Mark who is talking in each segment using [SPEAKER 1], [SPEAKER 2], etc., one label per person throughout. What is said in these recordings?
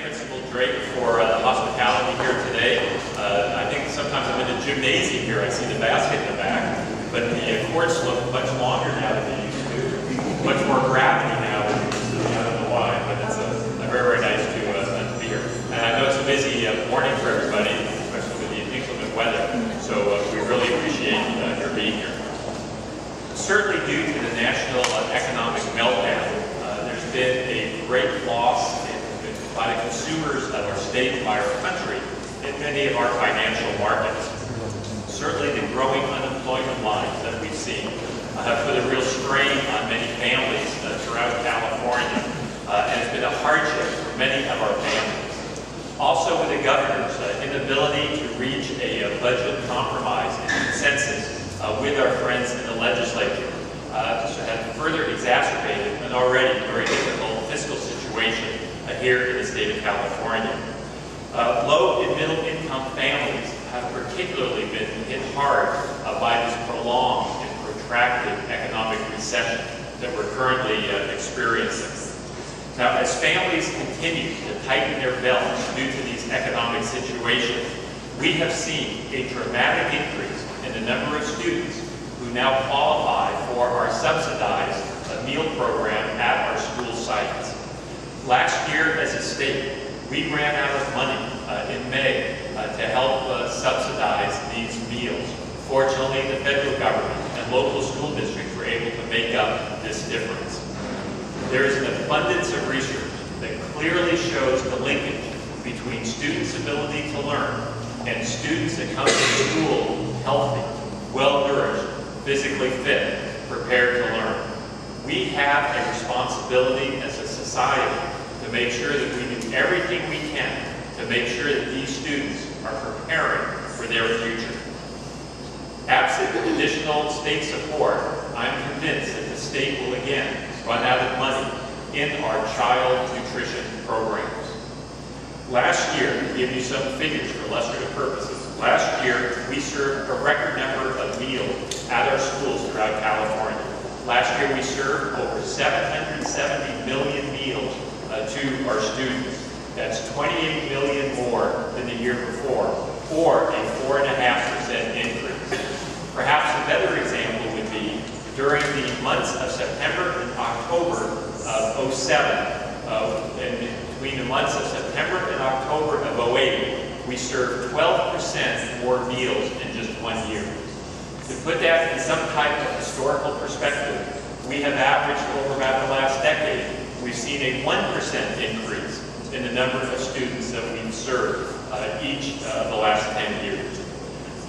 [SPEAKER 1] Principal Drake, for the hospitality here today. I think sometimes I'm in a gymnasium here. I see the basket in the back, but the courts look much longer now than they used to. Much more gravity now than they used to. I don't know why, but it's very, very nice to be here. And I know it's a busy morning for everybody, especially with the inclement weather, so we really appreciate your being here. Certainly due to the national economic meltdown, there's been a great loss by the consumers of our state, by our country, in many of our financial markets. Certainly the growing unemployment lines that we've seen have put a real strain on many families throughout California, and it's been a hardship for many of our families. Also with the governor's inability to reach a budget compromise and consensus with our friends in the legislature, has further exacerbated an already very difficult fiscal situation here in the state of California. Low and middle income families have particularly been hit hard by this prolonged and protracted economic recession that we're currently experiencing. Now, as families continue to tighten their belts due to these economic situations, we have seen a dramatic increase in the number of students who now qualify for our subsidized meal program at our school sites. Last year, as a state, we ran out of money in May to help subsidize these meals. Fortunately, the federal government and local school districts were able to make up this difference. There is an abundance of research that clearly shows the linkage between students' ability to learn and students that come to school healthy, well-nourished, physically fit, prepared to learn. We have a responsibility as a society to make sure that we do everything we can to make sure that these students are preparing for their future. Absent additional state support, I'm convinced that the state will again run out of money in our child nutrition programs. Last year, to give you some figures for illustrative purposes, last year we served a record number of meals at our schools throughout California. Last year we served over 770 million meals to our students. That's 28 million more than the year before, or a 4.5% increase. Perhaps a better example would be during the months of September and October of 2007, and between the months of September and October of 2008, we served 12% more meals in just 1 year. To put that in some type of historical perspective, we have averaged over about the last decade, we've seen a 1% increase in the number of students that we've served each of the last 10 years.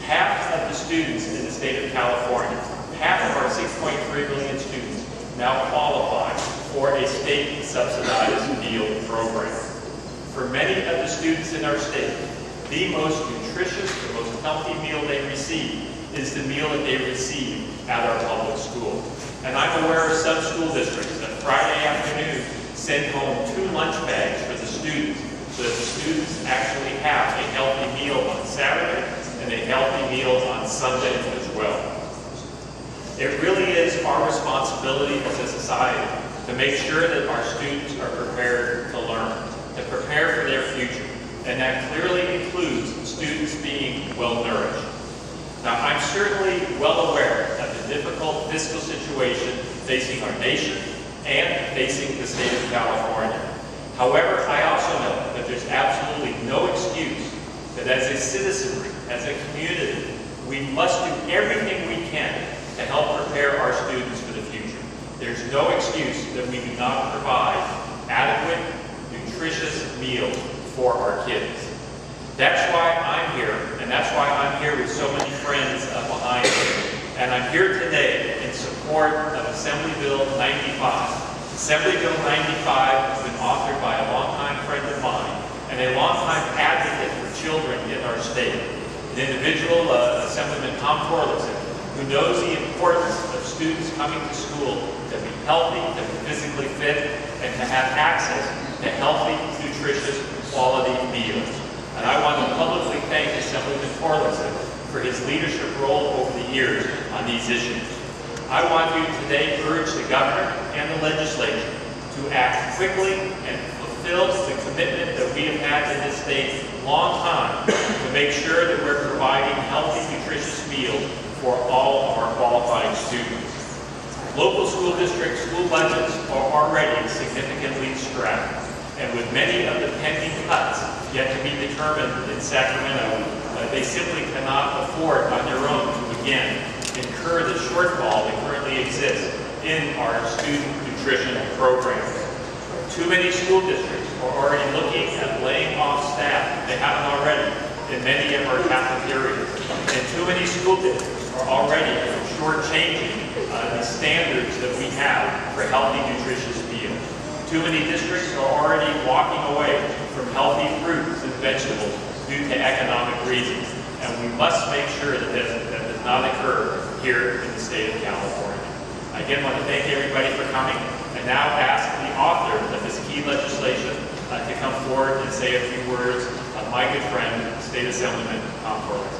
[SPEAKER 1] Half of the students in the state of California, half of our 6.3 million students now qualify for a state-subsidized meal program. For many of the students in our state, the most nutritious, the most healthy meal they receive is the meal that they receive at our public school. And I'm aware of some school districts that Friday afternoon send home 2 lunch bags for the students so that the students actually have a healthy meal on Saturday and a healthy meal on Sunday as well. It really is our responsibility as a society to make sure that our students are prepared to learn, to prepare for their future. And that clearly includes students being well-nourished. Now, I'm certainly well aware of the difficult fiscal situation facing our nation and facing the state of California. However, I also know that there's absolutely no excuse that as a citizenry, as a community, we must do everything we can to help prepare our students for the future. There's no excuse that we do not provide adequate, nutritious meals for our kids. That's why I'm here, and that's why I'm here with so many friends behind me. And I'm here today in support of Assembly Bill 95. Assembly Bill 95 has been authored by a longtime friend of mine and a longtime advocate for children in our state. An individual, Assemblyman Tom Corvallis, who knows the importance of students coming to school to be healthy, to be physically fit, and to have access to healthy, nutritious, quality meals. And I want to publicly thank Assemblyman Corvallis for his leadership role over the years on these issues. I want to today urge the governor and the legislature to act quickly and fulfill the commitment that that we have had in this state a long time to make sure that we're providing healthy, nutritious meals for all of our qualifying students. Local school district school budgets are already significantly strapped, and with many of the pending cuts yet to be determined in Sacramento, they simply cannot afford on their own to again incur the shortfall that currently exists in our student nutrition programs. Too many school districts are already looking at laying off staff, if they haven't already, in many of our cafeterias. And too many school districts are already shortchanging the standards that we have for healthy, nutritious meals. Too many districts are already walking away from healthy fruits and vegetables due to economic reasons. And we must make sure that that does not occur here in the state of California. I again want to thank everybody for coming, and now ask the author of this key legislation to come forward and say a few words. My good friend, State Assemblyman Tom Corvallis.